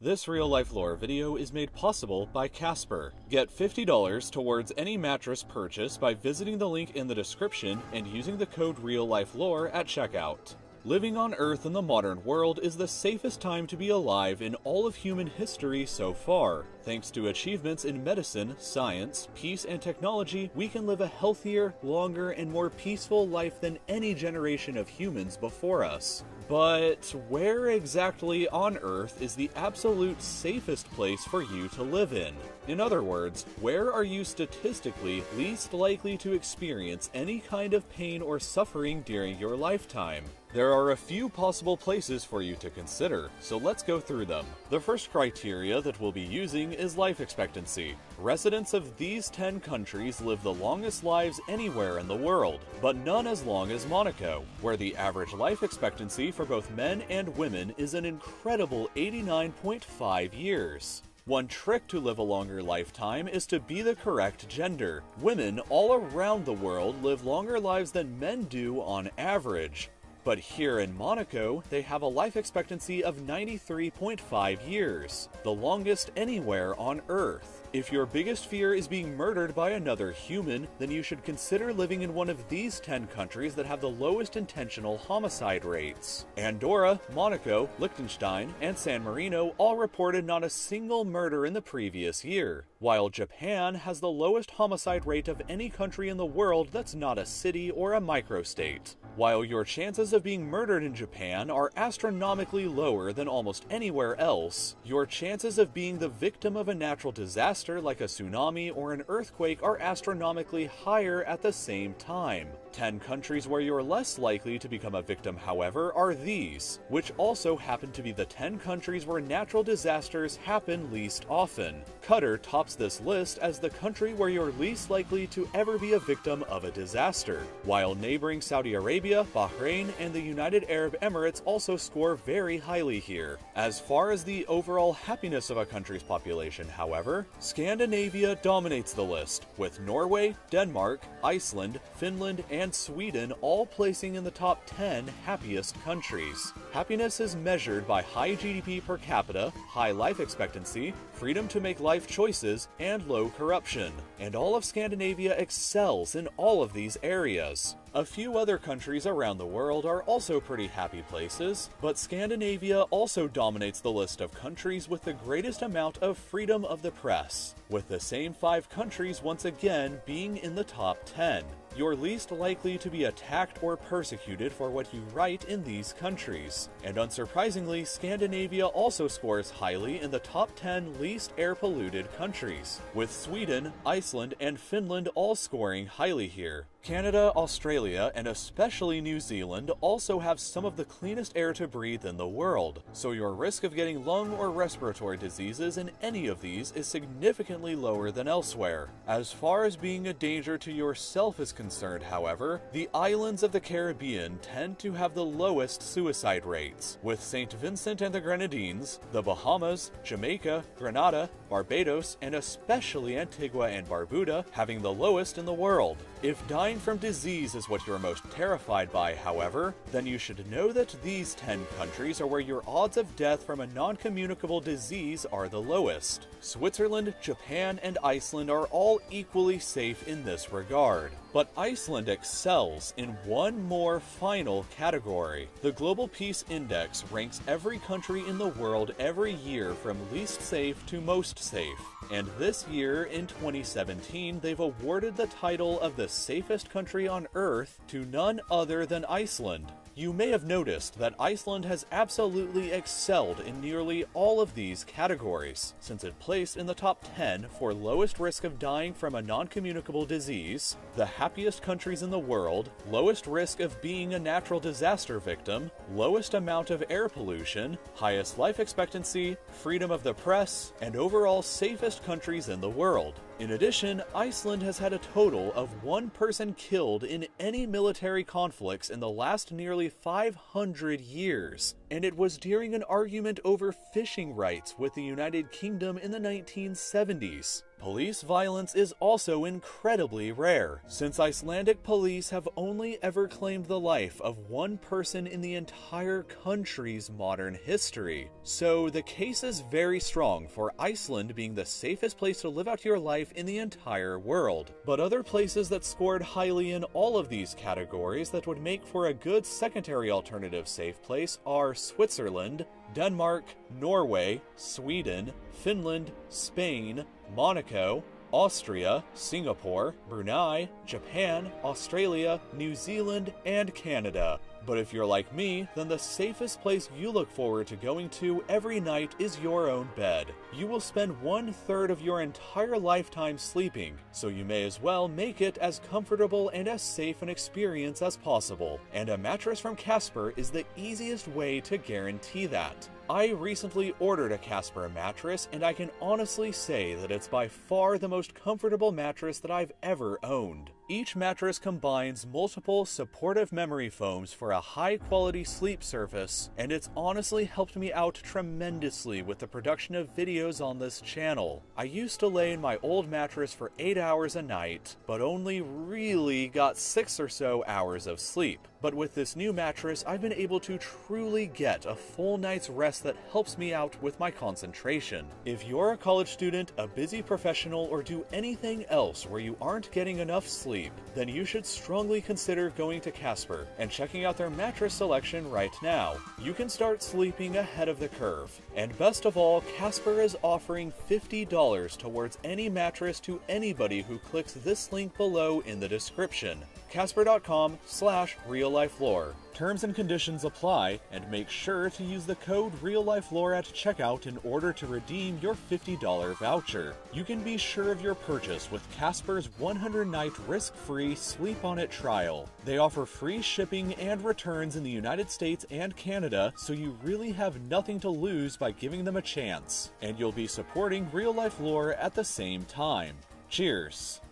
This real-life lore video is made possible by Casper. Get $50 towards any mattress purchase by visiting the link in the description and using the code REALLIFELORE at checkout. Living on Earth in the modern world is the safest time to be alive in all of human history so far. Thanks to achievements in medicine, science, peace, and technology, we can live a healthier, longer, and more peaceful life than any generation of humans before us. But where exactly on Earth is the absolute safest place for you to live in? In other words, where are you statistically least likely to experience any kind of pain or suffering during your lifetime? There are a few possible places for you to consider, so let's go through them. The first criteria that we'll be using is life expectancy. Residents of these 10 countries live the longest lives anywhere in the world, but none as long as Monaco, where the average life expectancy for both men and women is an incredible 89.5 years. One trick to live a longer lifetime is to be the correct gender. Women all around the world live longer lives than men do on average. But here in Monaco, they have a life expectancy of 93.5 years, the longest anywhere on Earth. If your biggest fear is being murdered by another human, then you should consider living in one of these 10 countries that have the lowest intentional homicide rates. Andorra, Monaco, Liechtenstein, and San Marino all reported not a single murder in the previous year, while Japan has the lowest homicide rate of any country in the world that's not a city or a microstate. While your chances of being murdered in Japan are astronomically lower than almost anywhere else, your chances of being the victim of a natural disaster like a tsunami or an earthquake are astronomically higher at the same time. 10 countries where you're less likely to become a victim, however, are these, which also happen to be the 10 countries where natural disasters happen least often. Qatar tops this list as the country where you're least likely to ever be a victim of a disaster, while neighboring Saudi Arabia, Bahrain, and the United Arab Emirates also score very highly here. As far as the overall happiness of a country's population, however, Scandinavia dominates the list, with Norway, Denmark, Iceland, Finland, and Sweden all placing in the top 10 happiest countries. Happiness is measured by high GDP per capita, high life expectancy, freedom to make life choices, and low corruption. And all of Scandinavia excels in all of these areas. A few other countries around the world are also pretty happy places, but Scandinavia also dominates the list of countries with the greatest amount of freedom of the press, with the same 5 countries once again being in the top 10. You're least likely to be attacked or persecuted for what you write in these countries. And unsurprisingly, Scandinavia also scores highly in the top 10 least air-polluted countries, with Sweden, Iceland, and Finland all scoring highly here. Canada, Australia, and especially New Zealand also have some of the cleanest air to breathe in the world, so your risk of getting lung or respiratory diseases in any of these is significantly lower than elsewhere. As far as being a danger to yourself is concerned, however, the islands of the Caribbean tend to have the lowest suicide rates, with St. Vincent and the Grenadines, the Bahamas, Jamaica, Grenada, Barbados, and especially Antigua and Barbuda having the lowest in the world. If dying from disease is what you're most terrified by, however, then you should know that these 10 countries are where your odds of death from a non-communicable disease are the lowest. Switzerland, Japan, and Iceland are all equally safe in this regard. But Iceland excels in one more final category. The Global Peace Index ranks every country in the world every year from least safe to most safe. And this year, in 2017, they've awarded the title of the safest country on Earth to none other than Iceland. You may have noticed that Iceland has absolutely excelled in nearly all of these categories, since it placed in the top 10 for lowest risk of dying from a non-communicable disease, the happiest countries in the world, lowest risk of being a natural disaster victim, lowest amount of air pollution, highest life expectancy, freedom of the press, and overall safest countries in the world. In addition, Iceland has had a total of 1 person killed in any military conflicts in the last nearly 500 years, and it was during an argument over fishing rights with the United Kingdom in the 1970s. Police violence is also incredibly rare, since Icelandic police have only ever claimed the life of one person in the entire country's modern history. So the case is very strong for Iceland being the safest place to live out your life in the entire world. But other places that scored highly in all of these categories that would make for a good secondary alternative safe place are Switzerland, Denmark, Norway, Sweden, Finland, Spain, Monaco, Austria, Singapore, Brunei, Japan, Australia, New Zealand, and Canada. But if you're like me, then the safest place you look forward to going to every night is your own bed. You will spend 1/3 of your entire lifetime sleeping, so you may as well make it as comfortable and as safe an experience as possible. And a mattress from Casper is the easiest way to guarantee that. I recently ordered a Casper mattress, and I can honestly say that it's by far the most comfortable mattress that I've ever owned. Each mattress combines multiple supportive memory foams for a high-quality sleep surface, and it's honestly helped me out tremendously with the production of videos on this channel. I used to lay in my old mattress for 8 hours a night, but only really got 6 or so hours of sleep. But with this new mattress, I've been able to truly get a full night's rest that helps me out with my concentration. If you're a college student, a busy professional, or do anything else where you aren't getting enough sleep, then you should strongly consider going to Casper and checking out their mattress selection right now. You can start sleeping ahead of the curve. And best of all, Casper is offering $50 towards any mattress to anybody who clicks this link below in the description. Casper.com/reallifelore. Terms and conditions apply, and make sure to use the code RealLifeLore at checkout in order to redeem your $50 voucher. You can be sure of your purchase with Casper's 100-night risk-free Sleep On It trial. They offer free shipping and returns in the United States and Canada, so you really have nothing to lose by giving them a chance. And you'll be supporting Real Life Lore at the same time. Cheers!